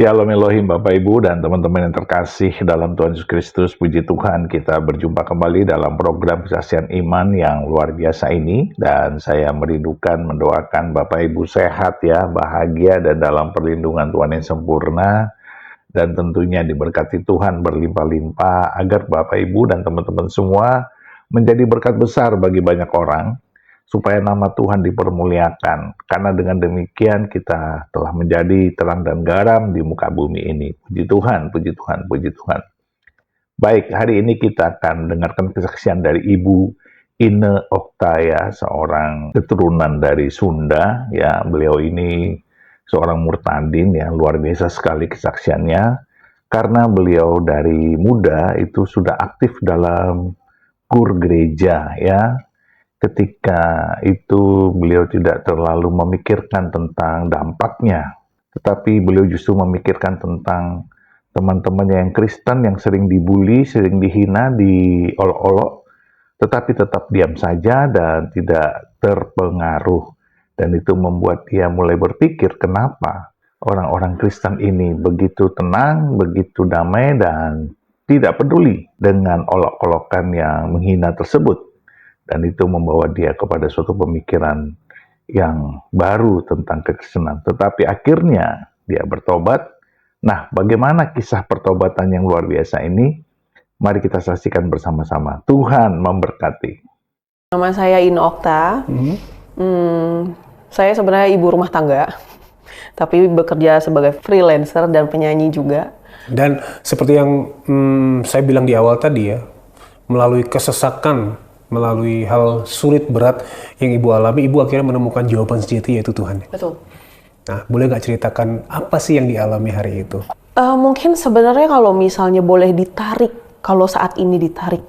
Shalom Elohim Bapak Ibu dan teman-teman yang terkasih dalam Tuhan Yesus Kristus. Puji Tuhan, kita berjumpa kembali dalam program kesaksian iman yang luar biasa ini. Dan saya merindukan mendoakan Bapak Ibu sehat ya, bahagia dan dalam perlindungan Tuhan yang sempurna. Dan tentunya diberkati Tuhan berlimpah-limpah agar Bapak Ibu dan teman-teman semua menjadi berkat besar bagi banyak orang, supaya nama Tuhan dipermuliakan. Karena dengan demikian kita telah menjadi terang dan garam di muka bumi ini. Puji Tuhan, puji Tuhan, puji Tuhan. Baik, hari ini kita akan dengarkan kesaksian dari Ibu Ine Oktaya, seorang keturunan dari Sunda. Ya, beliau ini seorang murtadin yang luar biasa sekali kesaksiannya. Karena beliau dari muda itu sudah aktif dalam kur gereja ya. Ketika itu beliau tidak terlalu memikirkan tentang dampaknya, tetapi beliau justru memikirkan tentang teman-temannya yang Kristen yang sering dibully, sering dihina, diolok-olok, tetapi tetap diam saja dan tidak terpengaruh. Dan itu membuat dia mulai berpikir, kenapa orang-orang Kristen ini begitu tenang, begitu damai, dan tidak peduli dengan olok-olokan yang menghina tersebut. Dan itu membawa dia kepada suatu pemikiran yang baru tentang kekristenan. Tetapi akhirnya dia bertobat. Nah, bagaimana kisah pertobatan yang luar biasa ini? Mari kita saksikan bersama-sama. Tuhan memberkati. Nama saya Ine Okta. Saya sebenarnya ibu rumah tangga, tapi bekerja sebagai freelancer dan penyanyi juga. Dan seperti yang saya bilang di awal tadi ya, melalui kesesakan, melalui hal sulit berat yang Ibu alami, Ibu akhirnya menemukan jawaban sejati, yaitu Tuhan. Betul. Nah, boleh nggak ceritakan apa sih yang dialami hari itu? Mungkin sebenarnya kalau misalnya boleh ditarik, kalau saat ini ditarik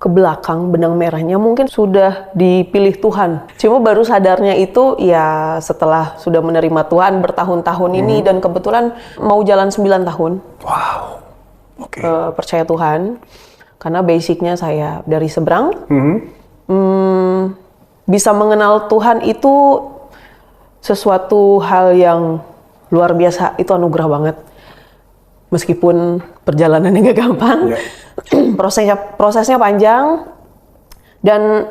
ke belakang benang merahnya mungkin sudah dipilih Tuhan. Cuma baru sadarnya itu ya setelah sudah menerima Tuhan bertahun-tahun ini, dan kebetulan mau jalan 9 tahun. Wow. Oke. Percaya Tuhan. Karena basicnya saya dari seberang. Bisa mengenal Tuhan itu sesuatu hal yang luar biasa, itu anugerah banget. Meskipun perjalanannya gak gampang, prosesnya panjang, dan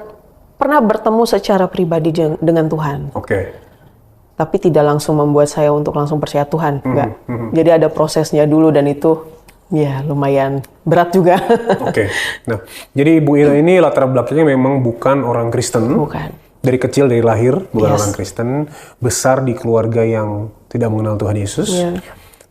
pernah bertemu secara pribadi dengan Tuhan. Oke. Tapi tidak langsung membuat saya untuk langsung percaya Tuhan, enggak. Jadi ada prosesnya dulu, dan itu ya lumayan berat juga. Oke. Nah, jadi Ibu Ina ini latar belakangnya memang bukan orang Kristen. Bukan. Dari kecil, dari lahir bukan Yes. orang Kristen, besar di keluarga yang tidak mengenal Tuhan Yesus. Yeah.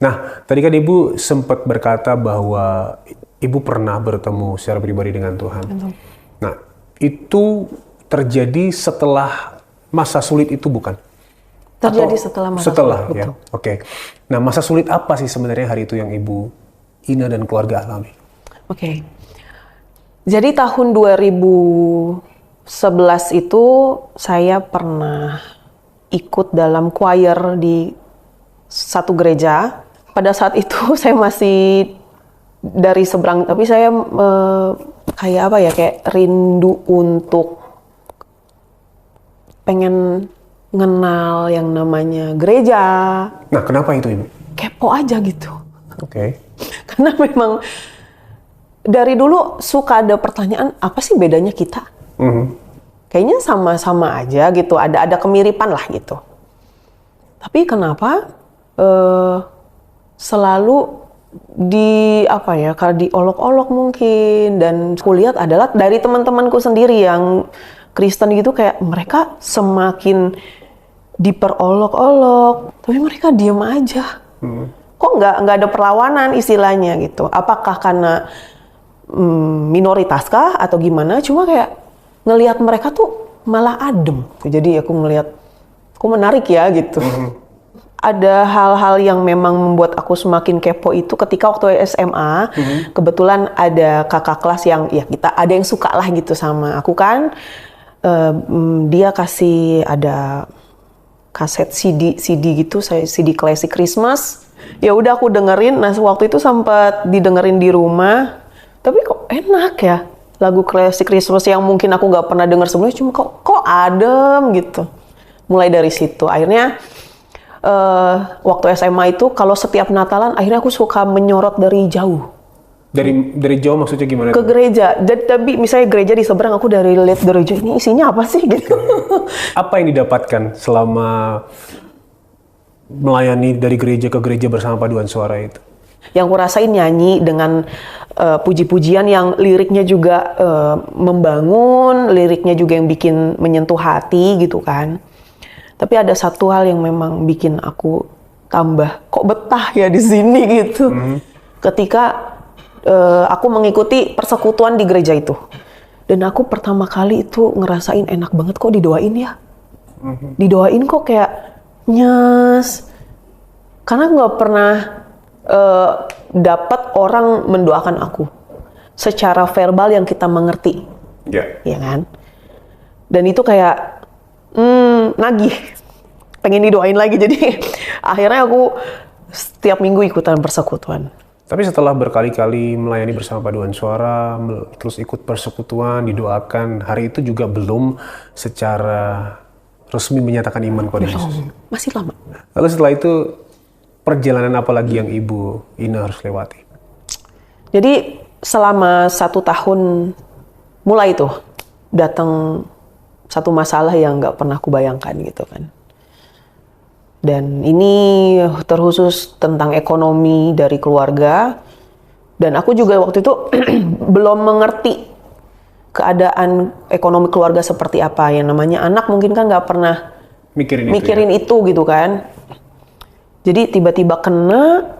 Nah, tadi kan Ibu sempat berkata bahwa Ibu pernah bertemu secara pribadi dengan Tuhan. Betul. Nah, itu terjadi setelah masa sulit itu bukan? Terjadi Atau setelah masa setelah, sulit, ya. betul. Oke. Nah, masa sulit apa sih sebenarnya hari itu yang Ibu Ina dan keluarga alami? Oke. Jadi tahun 2011 itu saya pernah ikut dalam choir di satu gereja. Pada saat itu saya masih dari seberang, tapi saya kayak apa ya, kayak rindu untuk pengen kenal yang namanya gereja. Nah, kenapa itu Ibu? Kepo aja gitu. Oke. Karena memang dari dulu suka ada pertanyaan, apa sih bedanya kita? Kayaknya sama-sama aja gitu, ada kemiripan lah gitu. Tapi kenapa selalu karena diolok-olok mungkin, dan aku lihat adalah dari teman-temanku sendiri yang Kristen gitu, kayak mereka semakin diperolok-olok, tapi mereka diam aja. Kok nggak ada perlawanan istilahnya gitu? Apakah karena minoritas kah atau gimana? Cuma kayak ngelihat mereka tuh malah adem. Jadi aku ngelihat, kok menarik ya gitu. Ada hal-hal yang memang membuat aku semakin kepo itu ketika waktu SMA. Kebetulan ada kakak kelas yang ya kita ada yang suka lah gitu sama aku kan. Dia kasih ada kaset CD gitu, CD Classic Christmas. Ya udah aku dengerin. Nah, waktu itu sempat didengerin di rumah. Tapi kok enak ya, lagu Classic Christmas yang mungkin aku nggak pernah denger sebelumnya, cuma kok adem gitu. Mulai dari situ, akhirnya waktu SMA itu kalau setiap Natalan akhirnya aku suka menyorot dari jauh Dari jauh maksudnya gimana? ke gereja. Jadi tapi misalnya gereja di seberang, aku dari lihat dari jauh, ini isinya apa sih gitu. Apa yang didapatkan selama melayani dari gereja ke gereja bersama paduan suara itu? Yang aku rasain nyanyi dengan puji-pujian yang liriknya juga membangun, liriknya juga yang bikin menyentuh hati gitu kan. Tapi ada satu hal yang memang bikin aku tambah kok betah ya di sini gitu. Ketika aku mengikuti persekutuan di gereja itu. Dan aku pertama kali itu ngerasain enak banget kok didoain ya. Didoain kok kayak nyes. Karena nggak pernah dapat orang mendoakan aku secara verbal yang kita mengerti. Ya kan? Dan itu kayak nagih. Pengen didoain lagi. Jadi akhirnya aku setiap minggu ikutan persekutuan. Tapi setelah berkali-kali melayani bersama paduan suara, terus ikut persekutuan, didoakan, hari itu juga belum secara resmi menyatakan iman kepada Yesus. Masih lama. Lalu setelah itu, perjalanan apa lagi yang Ibu Ina harus lewati? Jadi selama 1 tahun mulai tuh datang satu masalah yang nggak pernah aku bayangkan gitu kan. Dan ini terkhusus tentang ekonomi dari keluarga. Dan aku juga waktu itu belum mengerti keadaan ekonomi keluarga seperti apa. Yang namanya anak mungkin kan nggak pernah mikirin itu gitu kan. Jadi tiba-tiba kena,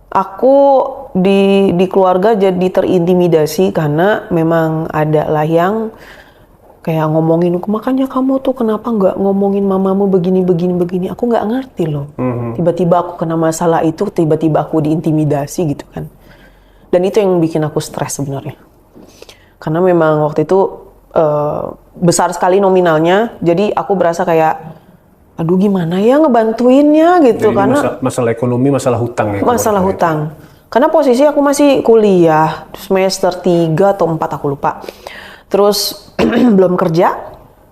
aku di keluarga jadi terintimidasi karena memang ada lah yang kayak ngomongin, makanya kamu tuh kenapa nggak ngomongin mamamu begini. Aku nggak ngerti loh. Tiba-tiba aku kena masalah itu, tiba-tiba aku diintimidasi gitu kan. Dan itu yang bikin aku stres sebenarnya. Karena memang waktu itu besar sekali nominalnya, jadi aku berasa kayak, aduh gimana ya ngebantuinnya gitu. Jadi karena masalah ekonomi, masalah hutang ya? Masalah hutang. Karena posisi aku masih kuliah, semester 3 atau 4 aku lupa. Terus belum kerja.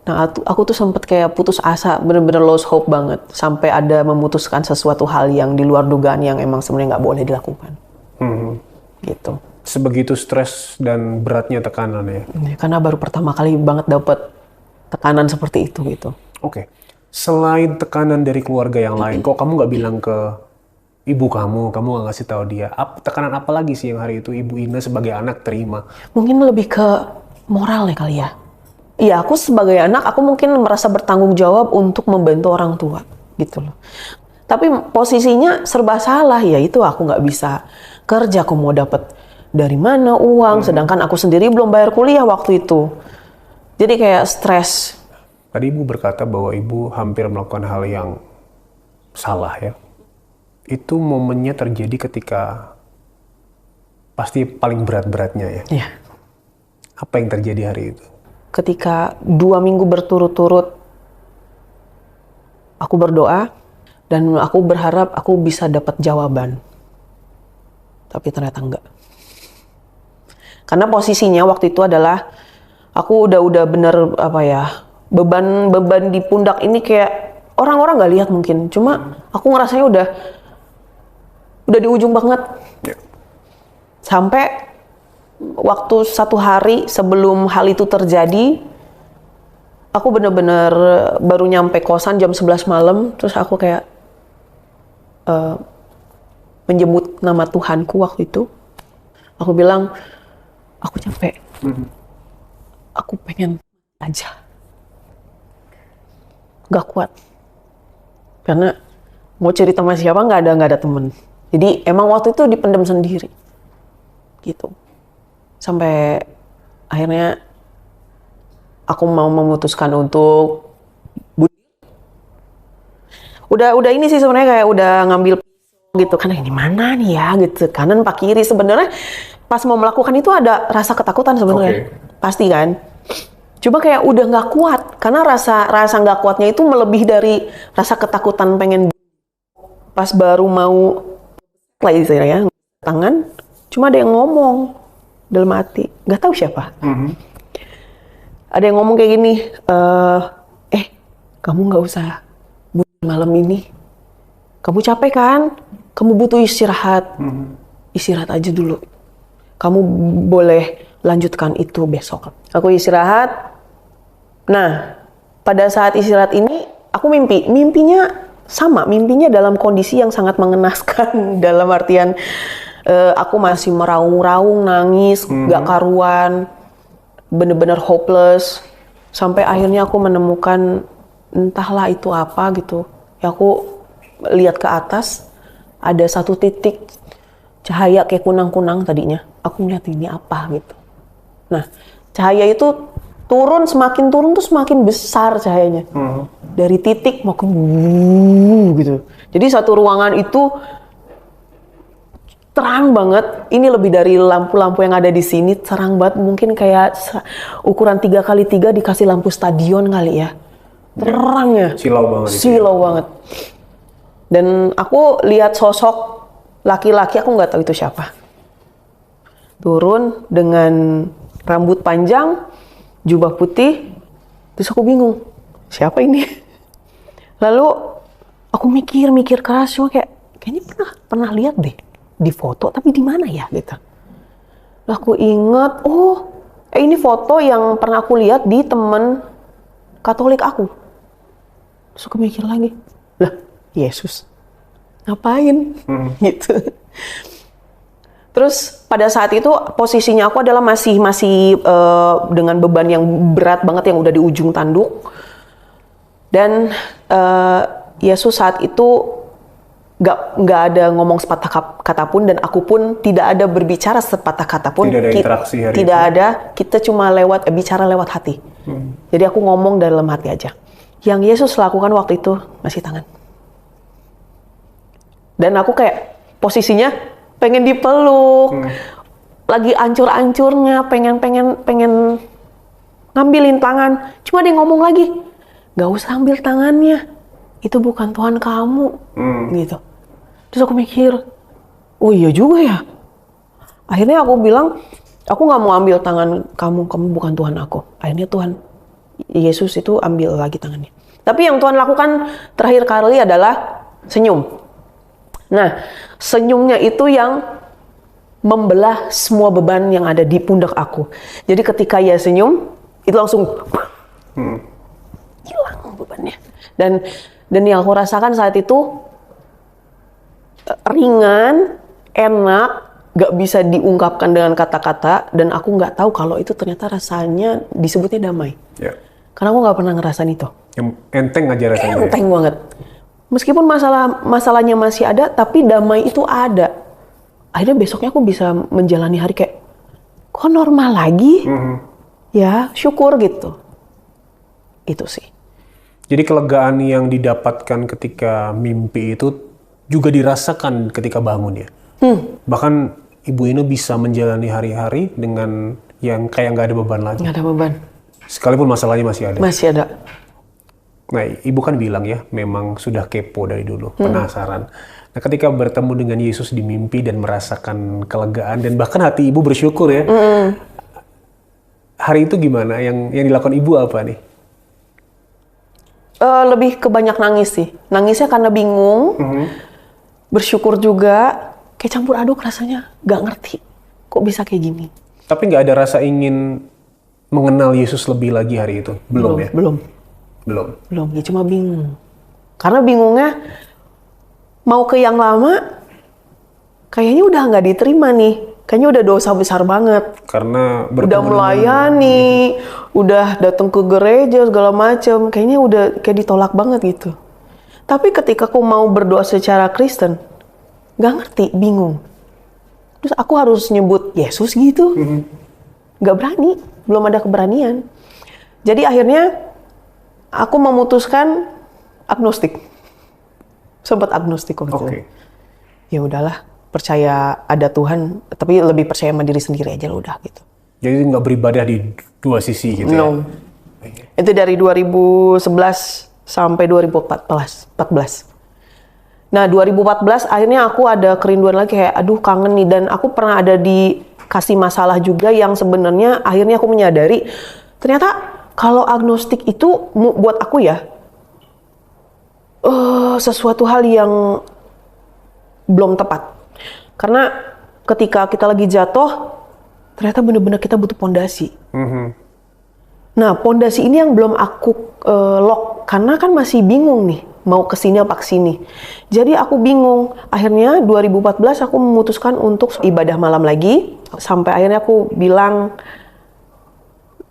Nah, aku tuh sempet kayak putus asa, bener-bener lose hope banget. Sampai ada memutuskan sesuatu hal yang di luar dugaan yang emang sebenarnya nggak boleh dilakukan. Gitu. Sebegitu stres dan beratnya tekanan ya? Karena baru pertama kali banget dapet tekanan seperti itu gitu. Oke. Selain tekanan dari keluarga yang lain, kok kamu nggak bilang ke ibu kamu nggak ngasih tahu dia? Tekanan apa lagi sih yang hari itu Ibu Ina sebagai anak terima? Mungkin lebih ke moral ya kali ya. Iya, aku sebagai anak, aku mungkin merasa bertanggung jawab untuk membantu orang tua, gitu loh. Tapi posisinya serba salah, ya itu aku nggak bisa kerja, aku mau dapat dari mana uang, sedangkan aku sendiri belum bayar kuliah waktu itu. Jadi kayak stres. Tadi Ibu berkata bahwa Ibu hampir melakukan hal yang salah ya. Itu momennya terjadi ketika pasti paling berat-beratnya ya. Iya. Apa yang terjadi hari itu? Ketika 2 minggu berturut-turut aku berdoa dan aku berharap aku bisa dapat jawaban. Tapi ternyata enggak. Karena posisinya waktu itu adalah aku udah bener apa ya, beban di pundak ini kayak orang-orang nggak lihat mungkin. Cuma aku ngerasanya udah di ujung banget. Sampai waktu 1 hari sebelum hal itu terjadi, aku bener-bener baru nyampe kosan jam 11 malam, terus aku kayak menyebut nama Tuhanku waktu itu. Aku bilang, aku capek. Aku pengen aja. Gak kuat. Karena mau cerita sama siapa nggak ada temen. Jadi emang waktu itu dipendam sendiri. Gitu. Sampai akhirnya aku mau memutuskan untuk udah ini sih sebenarnya kayak udah ngambil gitu kan, ini mana nih ya gitu, kanan pak kiri. Sebenarnya pas mau melakukan itu ada rasa ketakutan sebenarnya. Pasti kan, cuma kayak udah nggak kuat karena rasa nggak kuatnya itu melebihi dari rasa ketakutan pengen. Pas baru mau lagi saya tangan, cuma ada yang ngomong dalam hati, nggak tahu siapa. Ada yang ngomong kayak gini, kamu nggak usah bunuh malam ini kamu capek kan? Kamu butuh istirahat. Istirahat aja dulu. Kamu boleh lanjutkan itu besok. Aku istirahat. Nah, pada saat istirahat ini aku mimpi. Mimpinya sama. Mimpinya dalam kondisi yang sangat mengenaskan. Dalam artian aku masih meraung-raung, nangis, gak karuan. Bener-bener hopeless. Sampai akhirnya aku menemukan entahlah itu apa gitu. Ya aku lihat ke atas. Ada satu titik cahaya kayak kunang-kunang tadinya. Aku melihat ini apa gitu. Nah, cahaya itu semakin turun tuh semakin besar cahayanya. Dari titik mau ke gitu. Jadi satu ruangan itu terang banget. Ini lebih dari lampu-lampu yang ada di sini, terang banget. Mungkin kayak ukuran 3x3 dikasih lampu stadion kali ya. Terangnya. Silau banget. Silau banget. Dan aku lihat sosok laki-laki, aku nggak tahu itu siapa. Turun dengan rambut panjang, jubah putih, terus aku bingung, siapa ini? Lalu aku mikir keras, cuma kayaknya pernah lihat deh di foto, tapi di mana ya gitu. Lalu aku ingat, ini foto yang pernah aku lihat di temen Katolik aku. Terus aku mikir lagi, lah Yesus ngapain gitu. Terus pada saat itu posisinya aku adalah masih dengan beban yang berat banget yang udah di ujung tanduk. Dan Yesus saat itu nggak ada ngomong sepatah kata pun, dan aku pun tidak ada berbicara sepatah kata pun. Tidak ada interaksi hari tidak itu. ada, kita cuma bicara lewat hati. Jadi aku ngomong dalam hati aja. Yang Yesus lakukan waktu itu ngasih tangan. Dan aku kayak posisinya pengen dipeluk, lagi ancur-ancurnya, pengen ngambilin tangan. Cuma dia ngomong lagi, gak usah ambil tangannya, itu bukan Tuhan kamu, gitu. Terus aku mikir, oh iya juga ya. Akhirnya aku bilang, aku gak mau ambil tangan kamu bukan Tuhan aku. Akhirnya Tuhan Yesus itu ambil lagi tangannya. Tapi yang Tuhan lakukan terakhir kali adalah senyum. Nah, senyumnya itu yang membelah semua beban yang ada di pundak aku. Jadi ketika ia senyum, itu langsung hilang bebannya. Dan yang aku rasakan saat itu ringan, enak, gak bisa diungkapkan dengan kata-kata, dan aku gak tahu kalau itu ternyata rasanya disebutnya damai. Ya. Karena aku gak pernah ngerasain itu. Yang enteng aja rasanya. Enteng banget. Meskipun masalahnya masih ada, tapi damai itu ada. Akhirnya besoknya aku bisa menjalani hari kayak, kok normal lagi? Ya, syukur gitu. Itu sih. Jadi kelegaan yang didapatkan ketika mimpi itu juga dirasakan ketika bangun ya. Bahkan Ibu Ino bisa menjalani hari-hari dengan yang kayak nggak ada beban lagi. Nggak ada beban. Sekalipun masalahnya masih ada. Masih ada. Nah, Ibu kan bilang ya, memang sudah kepo dari dulu, penasaran. Nah, ketika bertemu dengan Yesus di mimpi dan merasakan kelegaan dan bahkan hati Ibu bersyukur ya. Hari itu gimana? Yang dilakukan Ibu apa nih? Lebih ke banyak nangis sih. Nangisnya karena bingung, bersyukur juga, kayak campur aduk rasanya. Gak ngerti, kok bisa kayak gini. Tapi nggak ada rasa ingin mengenal Yesus lebih lagi hari itu? Belum ya? Belum, ya cuma bingung. Karena bingungnya, mau ke yang lama, kayaknya udah nggak diterima nih. Kayaknya udah dosa besar banget. Karena Udah melayani, udah datang ke gereja segala macam, kayaknya udah kayak ditolak banget gitu. Tapi ketika aku mau berdoa secara Kristen, nggak ngerti, bingung. Terus aku harus nyebut Yesus gitu, nggak berani, belum ada keberanian. Jadi akhirnya aku memutuskan agnostik, sempat agnostik waktu itu. Ya udahlah, percaya ada Tuhan, tapi lebih percaya sama diri sendiri aja lah udah gitu. Jadi nggak beribadah di dua sisi gitu No. ya? Itu dari 2011 sampai 2014. Nah 2014 akhirnya aku ada kerinduan lagi kayak aduh kangen nih, dan aku pernah ada dikasih masalah juga yang sebenarnya akhirnya aku menyadari ternyata kalau agnostik itu buat aku ya sesuatu hal yang belum tepat. Karena ketika kita lagi jatuh, ternyata benar-benar kita butuh pondasi. Nah, pondasi ini yang belum aku lock, karena kan masih bingung nih, mau kesini apa kesini. Jadi aku bingung. Akhirnya 2014 aku memutuskan untuk ibadah malam lagi. Sampai akhirnya aku bilang,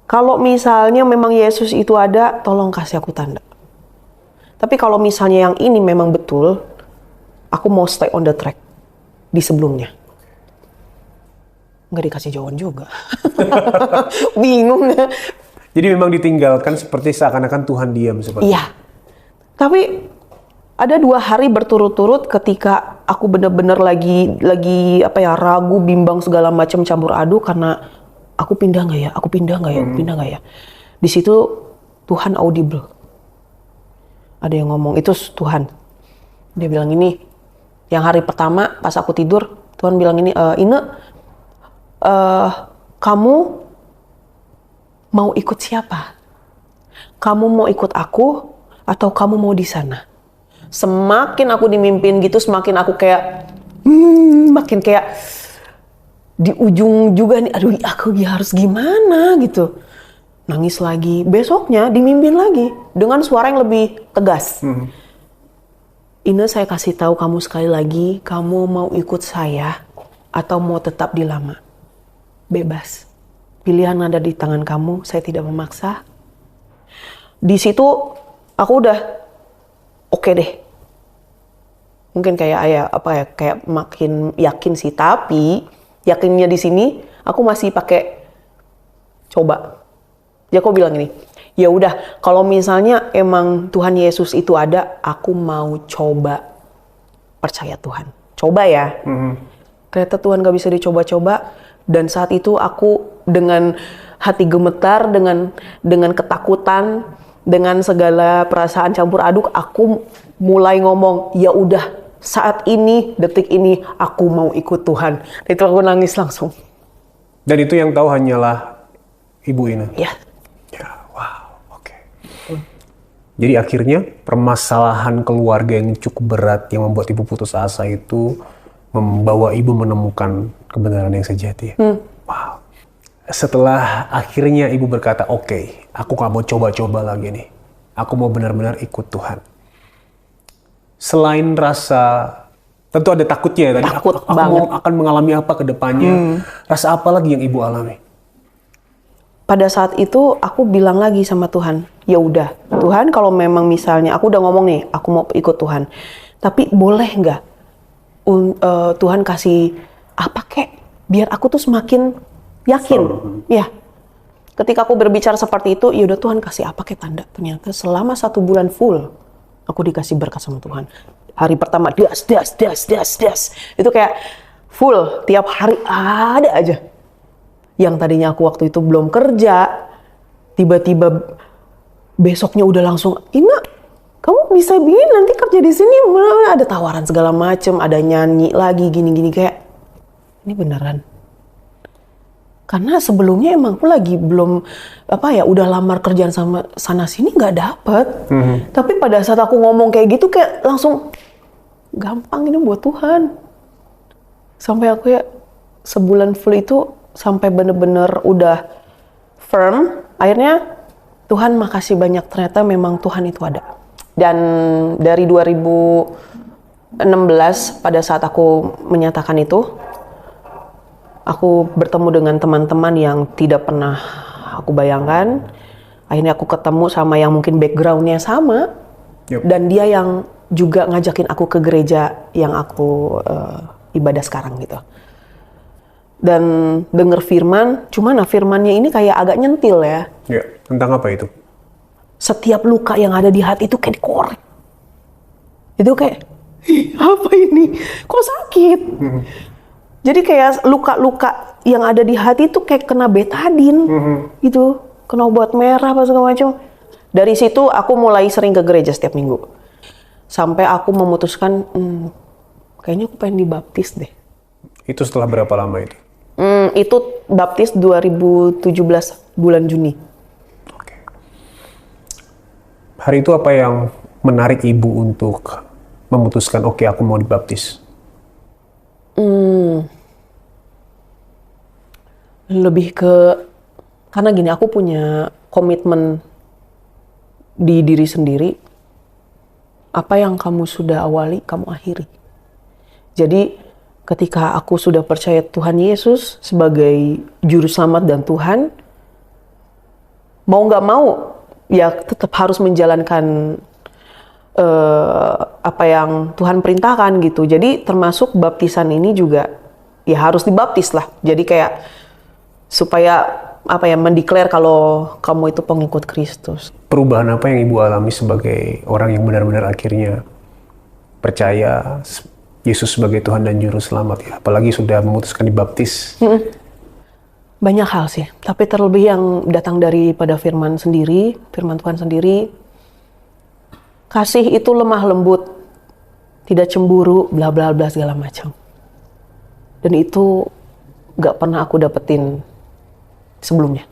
kalau misalnya memang Yesus itu ada, tolong kasih aku tanda. Tapi kalau misalnya yang ini memang betul, aku mau stay on the track di sebelumnya. Nggak dikasih jawaban juga. Bingung ya. Jadi memang ditinggalkan seperti seakan-akan Tuhan diam seperti. Iya. Tapi ada 2 hari berturut-turut ketika aku benar-benar lagi ragu, bimbang segala macam, campur aduk karena aku pindah nggak ya, aku pindah nggak ya. Di situ Tuhan audible. Ada yang ngomong, itu Tuhan. Dia bilang ini, yang hari pertama pas aku tidur, Tuhan bilang ini, kamu mau ikut siapa? Kamu mau ikut aku atau kamu mau di sana? Semakin aku dimimpin gitu, semakin aku kayak makin kayak di ujung juga nih, aduh aku harus gimana gitu. Nangis lagi. Besoknya dimimpin lagi dengan suara yang lebih tegas. Ine, saya kasih tahu kamu sekali lagi, kamu mau ikut saya atau mau tetap di lama? Bebas. Pilihan ada di tangan kamu, saya tidak memaksa. Di situ aku udah oke deh. Mungkin kayak kayak makin yakin sih, tapi yakinnya di sini aku masih pakai coba. Dia kok bilang gini, ya udah kalau misalnya emang Tuhan Yesus itu ada, aku mau coba percaya Tuhan. Coba ya. Ternyata Tuhan gak bisa dicoba-coba. Dan saat itu aku dengan hati gemetar, dengan ketakutan, dengan segala perasaan campur aduk, aku mulai ngomong, ya udah saat ini, detik ini aku mau ikut Tuhan. Itu aku nangis langsung. Dan itu yang tahu hanyalah Ibu Ine. Ya. Ya, wow, oke. Jadi akhirnya permasalahan keluarga yang cukup berat yang membuat Ibu putus asa itu membawa Ibu menemukan kebenaran yang sejati. Wow. Setelah akhirnya Ibu berkata, oke, aku gak mau coba-coba lagi nih. Aku mau benar-benar ikut Tuhan. Selain rasa, tentu ada takutnya ya tadi. Takut aku banget. akan mengalami apa ke depannya. Rasa apa lagi yang Ibu alami? Pada saat itu aku bilang lagi sama Tuhan, ya udah Tuhan, kalau memang misalnya aku udah ngomong nih, aku mau ikut Tuhan. Tapi boleh nggak Tuhan kasih apa kek biar aku tuh semakin yakin. Ya. Ketika aku berbicara seperti itu, ya udah Tuhan kasih apa kek tanda. Ternyata selama 1 bulan full aku dikasih berkat sama Tuhan. Hari pertama das. Itu kayak full, tiap hari ada aja. Yang tadinya aku waktu itu belum kerja, tiba-tiba besoknya udah langsung, Ina, kamu bisa bikin nanti kerja di sini, ada tawaran segala macem, ada nyanyi lagi gini-gini kayak ini beneran. Karena sebelumnya emang aku lagi belum udah lamar kerjaan sama sana sini nggak dapet. Tapi pada saat aku ngomong kayak gitu kayak langsung gampang ini buat Tuhan. Sampai aku ya sebulan full itu sampai bener-bener udah firm. Akhirnya Tuhan makasih banyak, ternyata memang Tuhan itu ada. Dan dari 2016 pada saat aku menyatakan itu, aku bertemu dengan teman-teman yang tidak pernah aku bayangkan. Akhirnya aku ketemu sama yang mungkin background-nya sama. Dan dia yang juga ngajakin aku ke gereja yang aku ibadah sekarang gitu. Dan denger firman, cuman firmannya ini kayak agak nyentil ya. Ya, tentang apa itu? Setiap luka yang ada di hati itu kayak dikorek. Itu kayak, apa ini? Kok sakit? Jadi kayak luka-luka yang ada di hati itu kayak kena betadin. Gitu. Kena obat merah apa segala macam. Dari situ aku mulai sering ke gereja setiap minggu. Sampai aku memutuskan, kayaknya aku pengen dibaptis deh. Itu setelah berapa lama itu? Itu baptis 2017 bulan Juni. Hari itu apa yang menarik Ibu untuk memutuskan, oke, aku mau dibaptis? Lebih ke, karena gini, aku punya komitmen di diri sendiri. Apa yang kamu sudah awali, kamu akhiri. Jadi ketika aku sudah percaya Tuhan Yesus sebagai juru selamat dan Tuhan, mau nggak mau ya tetap harus menjalankan apa yang Tuhan perintahkan gitu. Jadi termasuk baptisan ini juga ya harus dibaptis lah. Jadi kayak supaya apa ya, mendeklar kalau kamu itu pengikut Kristus. Perubahan apa yang Ibu alami sebagai orang yang benar-benar akhirnya percaya Yesus sebagai Tuhan dan Juru Selamat ya? Apalagi sudah memutuskan dibaptis. Banyak hal sih, tapi terlebih yang datang daripada firman Tuhan sendiri. Kasih itu lemah lembut, tidak cemburu, bla bla bla segala macam. Dan itu gak pernah aku dapetin sebelumnya.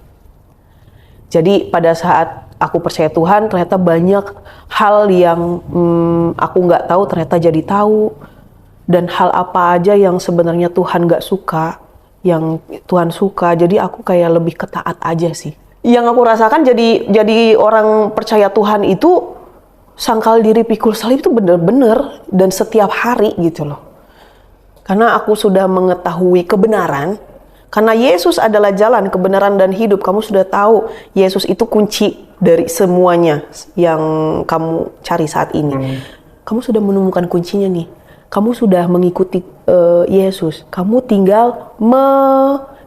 Jadi pada saat aku percaya Tuhan, ternyata banyak hal yang aku gak tahu ternyata jadi tahu. Dan hal apa aja yang sebenarnya Tuhan gak suka, yang Tuhan suka. Jadi aku kayak lebih ketaat aja sih. Yang aku rasakan jadi orang percaya Tuhan itu, sangkal diri pikul salib itu bener-bener dan setiap hari gitu loh. Karena aku sudah mengetahui kebenaran, karena Yesus adalah jalan, kebenaran dan hidup. Kamu sudah tahu Yesus itu kunci dari semuanya yang kamu cari saat ini. Kamu sudah menemukan kuncinya nih. Kamu sudah mengikuti Yesus. Kamu tinggal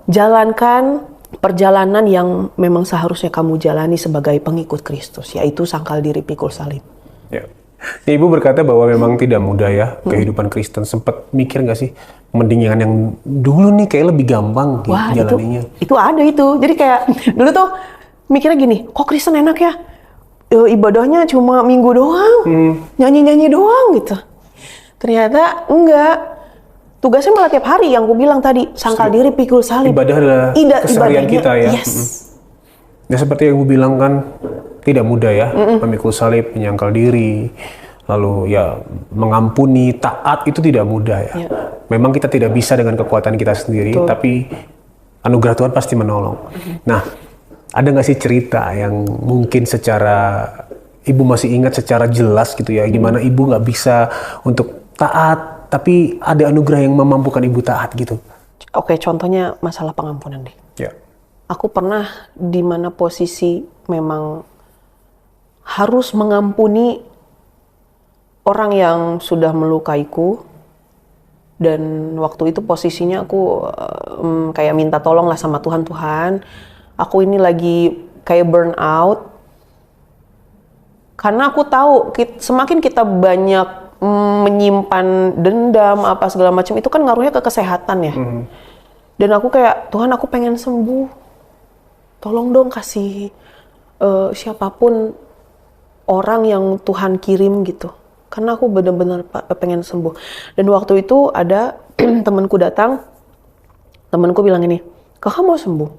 menjalankan perjalanan yang memang seharusnya kamu jalani sebagai pengikut Kristus, yaitu sangkal diri pikul salib. Ya. Ibu berkata bahwa memang tidak mudah ya kehidupan Kristen. Sempat mikir nggak sih, mending yang dulu nih kayak lebih gampang Wah, jalaninya? itu ada itu. Jadi kayak dulu tuh mikirnya gini, kok Kristen enak ya? Ibadahnya cuma minggu doang, nyanyi-nyanyi doang gitu. Ternyata enggak. Tugasnya malah tiap hari yang gue bilang tadi, sangkal diri pikul salib. Ibadah adalah keseharian kita ya. Yes. Ya seperti yang Ibu bilang kan, tidak mudah ya, memikul salib, menyangkal diri, lalu ya mengampuni, taat itu tidak mudah ya. Memang kita tidak bisa dengan kekuatan kita sendiri, tapi anugerah Tuhan pasti menolong. Nah, ada nggak sih cerita yang mungkin secara Ibu masih ingat secara jelas gitu ya, gimana Ibu nggak bisa untuk taat, tapi ada anugerah yang memampukan Ibu taat gitu? Oke, contohnya masalah pengampunan deh. Ya. Aku pernah di mana posisi memang harus mengampuni orang yang sudah melukaiku, dan waktu itu posisinya aku kayak minta tolong lah sama Tuhan, aku ini lagi kayak burn out, karena aku tahu semakin kita banyak menyimpan dendam apa segala macam, itu kan ngaruhnya ke kesehatan ya. Dan aku kayak, Tuhan, aku pengen sembuh, tolong dong kasih siapapun orang yang Tuhan kirim gitu, karena aku benar-benar pengen sembuh. Dan waktu itu ada temanku datang, temanku bilang ini, kakak mau sembuh?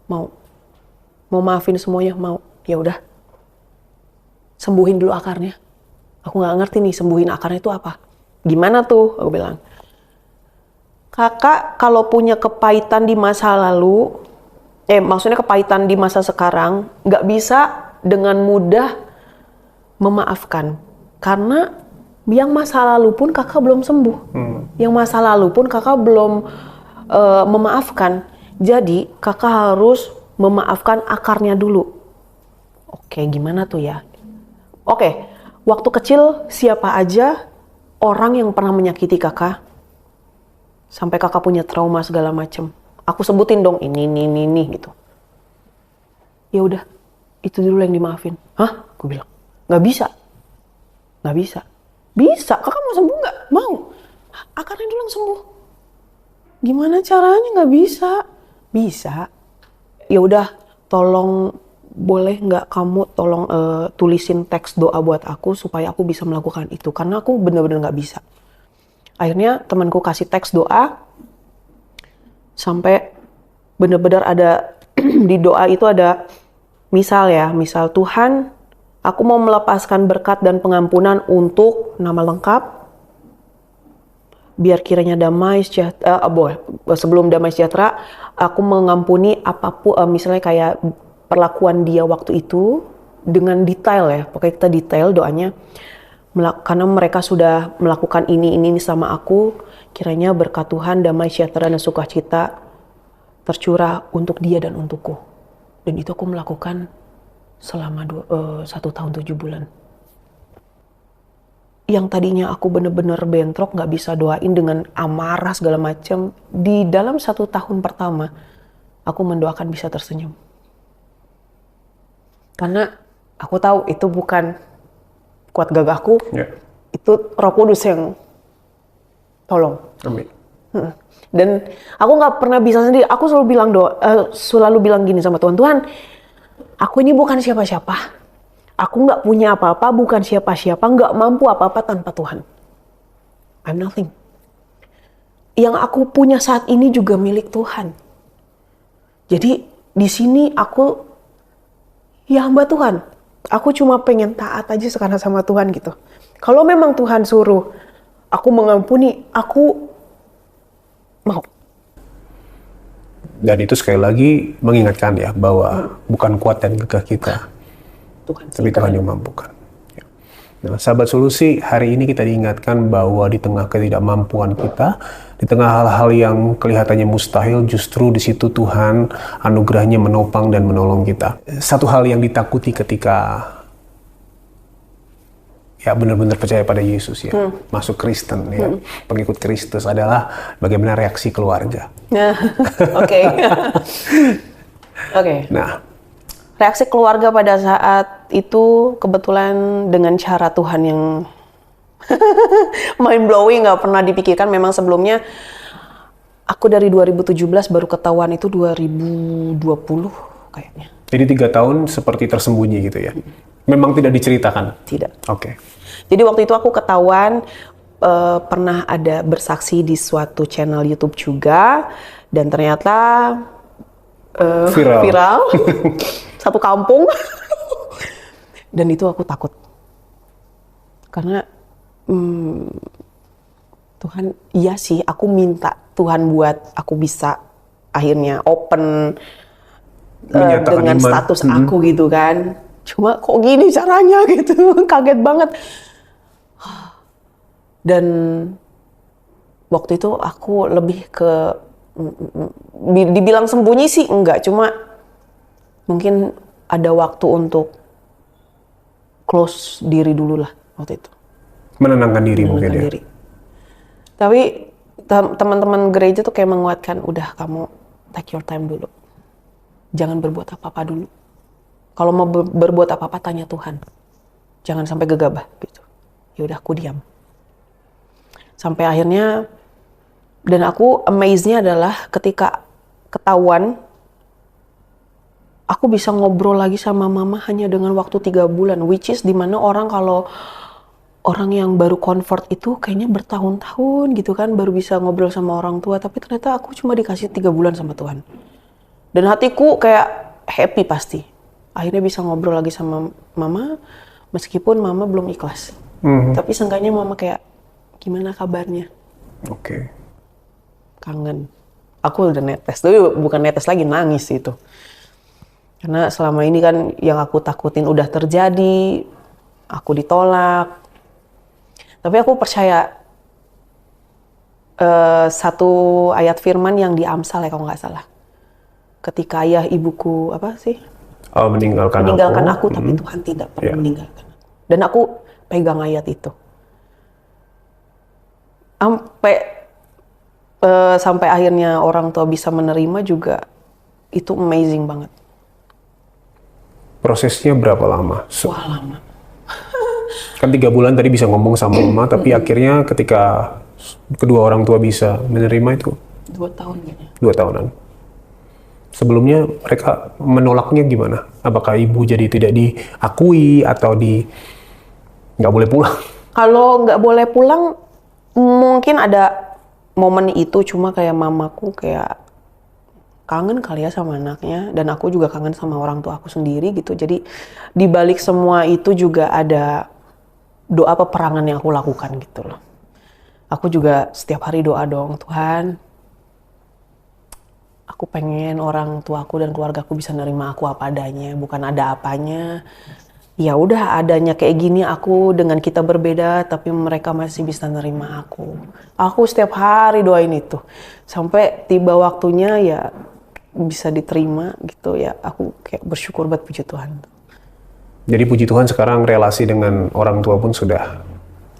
Mau maafin semuanya? Mau? Ya udah, sembuhin dulu akarnya. Aku nggak ngerti nih sembuhin akarnya itu apa, gimana tuh? Aku bilang, kakak kalau punya kepahitan di masa lalu, maksudnya kepahitan di masa sekarang, nggak bisa dengan mudah memaafkan, karena yang masa lalu pun kakak belum sembuh, yang masa lalu pun kakak belum memaafkan. Jadi kakak harus memaafkan akarnya dulu. Oke, gimana tuh ya? Oke, waktu kecil siapa aja orang yang pernah menyakiti kakak sampai kakak punya trauma segala macem, aku sebutin dong ini gitu. Ya udah, itu dulu yang dimaafin. Hah? Aku bilang, nggak bisa. Bisa, kakak mau sembuh nggak? Mau. Akarnya dulu yang sembuh. Gimana caranya? Nggak bisa. Bisa. Ya udah, tolong boleh nggak kamu tolong tulisin teks doa buat aku supaya aku bisa melakukan itu, karena aku bener-bener nggak bisa. Akhirnya temanku kasih teks doa, sampai bener-bener ada di doa itu ada misal Tuhan, aku mau melepaskan berkat dan pengampunan untuk nama lengkap, biar kiranya damai sejahtera, sebelum damai sejahtera, aku mengampuni apapun, misalnya kayak perlakuan dia waktu itu dengan detail ya, pokoknya kita detail doanya, karena mereka sudah melakukan ini sama aku, kiranya berkat Tuhan damai sejahtera dan sukacita tercurah untuk dia dan untukku. Dan itu aku melakukan selama 1 tahun 7 bulan. Yang tadinya aku bener-bener bentrok, gak bisa doain dengan amarah segala macam, di dalam 1 tahun pertama aku mendoakan bisa tersenyum. Karena aku tahu itu bukan kuat gagahku, itu Roh Kudus yang tolong. Amin. Dan aku nggak pernah bisa sendiri. Aku selalu bilang gini sama Tuhan, Tuhan, aku ini bukan siapa-siapa. Aku nggak punya apa-apa, bukan siapa-siapa, nggak mampu apa-apa tanpa Tuhan. I'm nothing. Yang aku punya saat ini juga milik Tuhan. Jadi di sini aku ya hamba Tuhan. Aku cuma pengen taat aja sekarang sama Tuhan gitu. Kalau memang Tuhan suruh aku mengampuni, aku mau. Dan itu sekali lagi mengingatkan ya bahwa bukan kuat dan gagah kita, tapi Tuhan yang mampukan. Nah, sahabat solusi, hari ini kita diingatkan bahwa di tengah ketidakmampuan kita, di tengah hal-hal yang kelihatannya mustahil, justru di situ Tuhan anugerahnya menopang dan menolong kita. Satu hal yang ditakuti ketika ya benar-benar percaya pada Yesus ya, masuk Kristen ya, pengikut Kristus adalah bagaimana reaksi keluarga. Oke. Oke. Nah, reaksi keluarga pada saat itu kebetulan dengan cara Tuhan yang mind blowing, nggak pernah dipikirkan. Memang sebelumnya aku dari 2017 baru ketahuan itu 2020 kayaknya. Jadi 3 tahun seperti tersembunyi gitu ya. Memang tidak diceritakan? Tidak. Oke. Jadi waktu itu aku ketahuan, pernah ada bersaksi di suatu channel YouTube juga, dan ternyata viral. Satu kampung. Dan itu aku takut. Karena Tuhan, iya sih, aku minta Tuhan buat aku bisa akhirnya open dengan iman. status aku gitu kan. Cuma kok gini caranya gitu, kaget banget. Dan waktu itu aku lebih ke, dibilang sembunyi sih enggak, cuma mungkin ada waktu untuk close diri dulu lah waktu itu. Menenangkan diri mungkin ya. Diri. Tapi teman-teman gereja tuh kayak menguatkan, udah kamu take your time dulu. Jangan berbuat apa-apa dulu. Kalau mau berbuat apa-apa tanya Tuhan. Jangan sampai gegabah gitu. Ya udah aku diam. Sampai akhirnya, dan aku amaze-nya adalah ketika ketahuan, aku bisa ngobrol lagi sama mama hanya dengan waktu 3 bulan, which is dimana kalau orang yang baru convert itu kayaknya bertahun-tahun gitu kan, baru bisa ngobrol sama orang tua, tapi ternyata aku cuma dikasih 3 bulan sama Tuhan. Dan hatiku kayak happy pasti. Akhirnya bisa ngobrol lagi sama mama, meskipun mama belum ikhlas. Tapi seenggaknya mama kayak, gimana kabarnya? Oke. Kangen. Aku udah netes, tapi bukan netes lagi, nangis itu. Karena selama ini kan yang aku takutin udah terjadi, aku ditolak. Tapi aku percaya satu ayat firman yang di Amsal ya kalau nggak salah. Ketika ayah ibuku meninggalkan aku, tapi Tuhan tidak pernah meninggalkan aku. Dan aku pegang ayat itu. Sampai akhirnya orang tua bisa menerima juga, itu amazing banget. Prosesnya berapa lama? Wah, lama. Kan 3 bulan tadi bisa ngomong sama mama, tapi akhirnya ketika kedua orang tua bisa menerima itu? 2 tahun kayaknya. 2 tahunan. Sebelumnya mereka menolaknya gimana? Apakah ibu jadi tidak diakui atau nggak boleh pulang? Kalau nggak boleh pulang, mungkin ada momen itu, cuma kayak mamaku kayak kangen kali ya sama anaknya, dan aku juga kangen sama orang tua aku sendiri gitu. Jadi di balik semua itu juga ada doa peperangan yang aku lakukan gitu loh. aku juga setiap hari doa dong, Tuhan, aku pengen orang tuaku dan keluargaku bisa nerima aku apa adanya, bukan ada apanya. Ya udah adanya kayak gini aku dengan kita berbeda, tapi mereka masih bisa nerima aku. Aku setiap hari doain itu. Sampai tiba waktunya ya bisa diterima gitu ya. Aku kayak bersyukur buat puji Tuhan. Jadi puji Tuhan sekarang relasi dengan orang tua pun sudah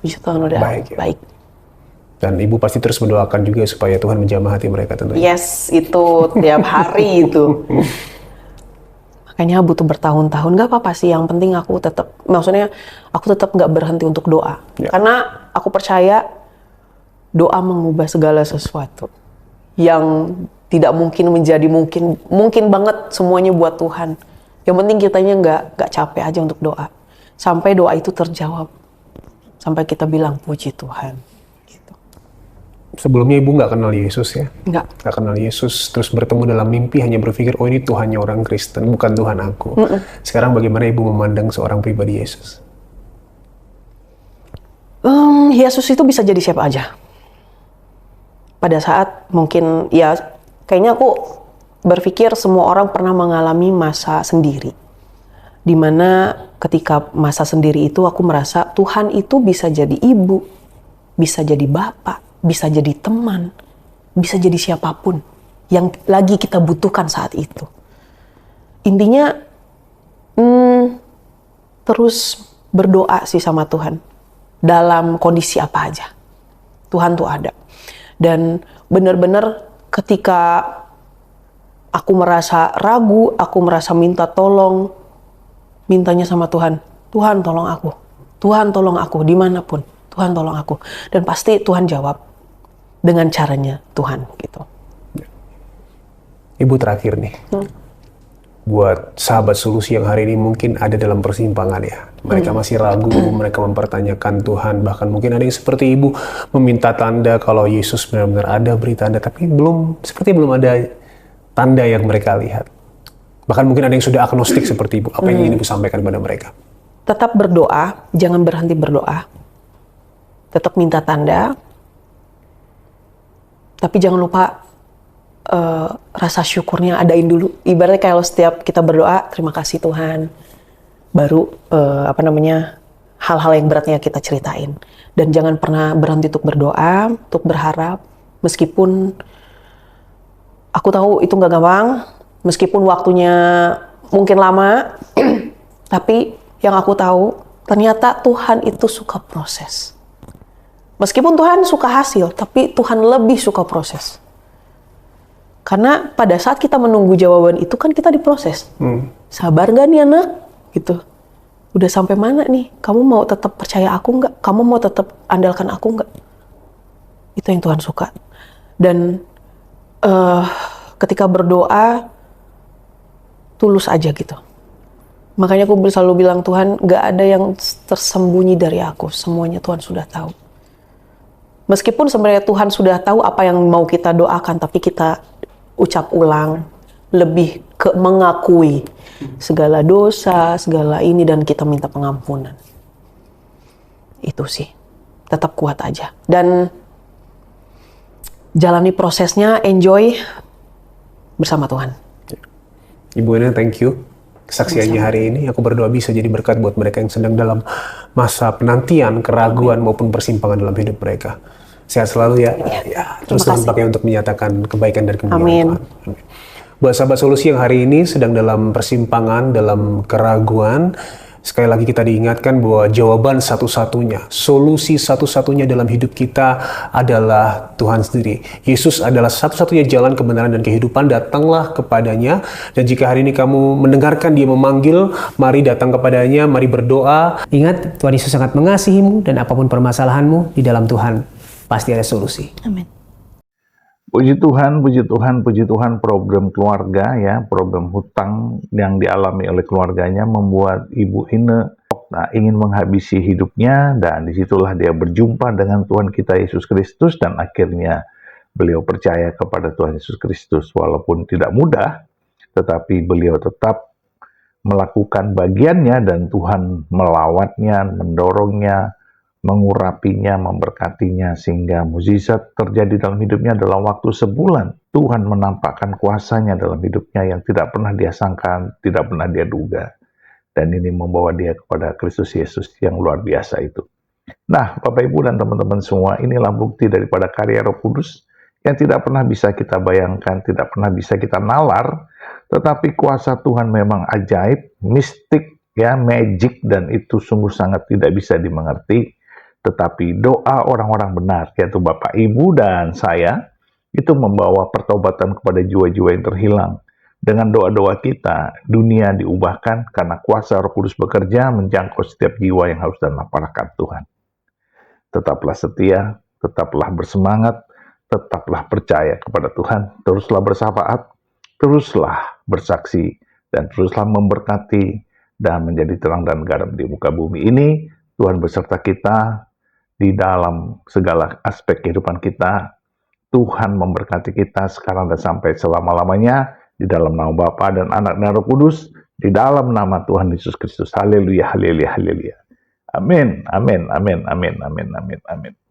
Puji Tuhan udah baik, ya? baik. Dan ibu pasti terus mendoakan juga supaya Tuhan menjamah hati mereka tentunya. Yes, itu tiap hari itu. Makanya butuh bertahun-tahun, gak apa-apa sih, yang penting aku tetap, maksudnya aku tetap gak berhenti untuk doa. Ya. Karena aku percaya doa mengubah segala sesuatu. Yang tidak mungkin menjadi mungkin, mungkin banget semuanya buat Tuhan. Yang penting kitanya gak capek aja untuk doa. Sampai doa itu terjawab. Sampai kita bilang puji Tuhan. Gitu. Sebelumnya ibu nggak kenal Yesus ya? Nggak kenal Yesus, terus bertemu dalam mimpi hanya berpikir, oh ini Tuhannya orang Kristen, bukan Tuhan aku. Sekarang bagaimana ibu memandang seorang pribadi Yesus? Yesus itu bisa jadi siapa aja. Pada saat mungkin, ya kayaknya aku berpikir semua orang pernah mengalami masa sendiri. Dimana ketika masa sendiri itu aku merasa Tuhan itu bisa jadi ibu, bisa jadi bapak, bisa jadi teman, bisa jadi siapapun yang lagi kita butuhkan saat itu. Intinya terus berdoa sih sama Tuhan dalam kondisi apa aja. Tuhan tuh ada. Dan benar-benar ketika aku merasa ragu, aku merasa minta tolong, mintanya sama Tuhan, Tuhan tolong aku dimanapun, Tuhan tolong aku. Dan pasti Tuhan jawab dengan caranya Tuhan gitu. Ibu terakhir nih, buat sahabat solusi yang hari ini mungkin ada dalam persimpangan ya. Mereka masih ragu, mereka mempertanyakan Tuhan, bahkan mungkin ada yang seperti ibu meminta tanda kalau Yesus benar-benar ada, beri tanda, tapi belum ada tanda yang mereka lihat. Bahkan mungkin ada yang sudah agnostik seperti ibu. Apa yang ingin ibu sampaikan kepada mereka? Tetap berdoa, jangan berhenti berdoa. Tetap minta tanda, tapi jangan lupa rasa syukurnya adain dulu. Ibaratnya kalau setiap kita berdoa, terima kasih Tuhan. Baru hal-hal yang beratnya kita ceritain. Dan jangan pernah berhenti untuk berdoa, untuk berharap. Meskipun aku tahu itu nggak gampang, meskipun waktunya mungkin lama, tapi yang aku tahu ternyata Tuhan itu suka proses. Meskipun Tuhan suka hasil, tapi Tuhan lebih suka proses. Karena pada saat kita menunggu jawaban itu kan kita diproses. Sabar gak nih anak? Gitu. Udah sampai mana nih? Kamu mau tetap percaya aku nggak? Kamu mau tetap andalkan aku nggak? Itu yang Tuhan suka. Dan ketika berdoa, tulus aja gitu. Makanya aku selalu bilang, Tuhan gak ada yang tersembunyi dari aku. Semuanya Tuhan sudah tahu. Meskipun sebenarnya Tuhan sudah tahu apa yang mau kita doakan, tapi kita ucap ulang, lebih ke mengakui segala dosa, segala ini, dan kita minta pengampunan. Itu sih, tetap kuat aja. Dan jalani prosesnya, enjoy bersama Tuhan. Ibu Ina, thank you. Kesaksiannya hari ini, aku berdoa bisa jadi berkat buat mereka yang sedang dalam masa penantian, keraguan, maupun persimpangan dalam hidup mereka. Sehat selalu ya. Terus Tuhan pakai untuk menyatakan kebaikan dan kemuliaan Tuhan. Amin. Buat sahabat solusi yang hari ini sedang dalam persimpangan, dalam keraguan, sekali lagi kita diingatkan bahwa jawaban satu-satunya, solusi satu-satunya dalam hidup kita adalah Tuhan sendiri. Yesus adalah satu-satunya jalan kebenaran dan kehidupan. Datanglah kepadanya. Dan jika hari ini kamu mendengarkan dia memanggil, mari datang kepadanya, mari berdoa. Ingat, Tuhan Yesus sangat mengasihimu dan apapun permasalahanmu, di dalam Tuhan pasti ada solusi. Amin. Puji Tuhan, puji Tuhan, puji Tuhan, problem keluarga ya, problem hutang yang dialami oleh keluarganya membuat Ibu Ine ingin menghabisi hidupnya, dan disitulah dia berjumpa dengan Tuhan kita Yesus Kristus, dan akhirnya beliau percaya kepada Tuhan Yesus Kristus. Walaupun tidak mudah, tetapi beliau tetap melakukan bagiannya, dan Tuhan melawatnya, mendorongnya, mengurapinya, memberkatinya, sehingga mukjizat terjadi dalam hidupnya dalam waktu sebulan. Tuhan menampakkan kuasa-Nya dalam hidupnya yang tidak pernah dia sangka, tidak pernah dia duga. Dan ini membawa dia kepada Kristus Yesus yang luar biasa itu. Nah, Bapak Ibu dan teman-teman semua, inilah bukti daripada karya Roh Kudus yang tidak pernah bisa kita bayangkan, tidak pernah bisa kita nalar, tetapi kuasa Tuhan memang ajaib, mistik, ya, magic, dan itu sungguh sangat tidak bisa dimengerti. Tetapi doa orang-orang benar, yaitu Bapak, Ibu, dan saya, itu membawa pertobatan kepada jiwa-jiwa yang terhilang. Dengan doa-doa kita, dunia diubahkan karena kuasa Roh Kudus bekerja menjangkau setiap jiwa yang haus dan lapar akan Tuhan. Tetaplah setia, tetaplah bersemangat, tetaplah percaya kepada Tuhan, teruslah bersafaat, teruslah bersaksi, dan teruslah memberkati dan menjadi terang dan garam di muka bumi ini. Tuhan beserta kita di dalam segala aspek kehidupan kita. Tuhan memberkati kita sekarang dan sampai selama-lamanya, di dalam nama Bapa dan Anak dan Roh Kudus, di dalam nama Tuhan Yesus Kristus. Haleluya, haleluya, haleluya. Amin, amin, amin, amin, amin, amin, amin.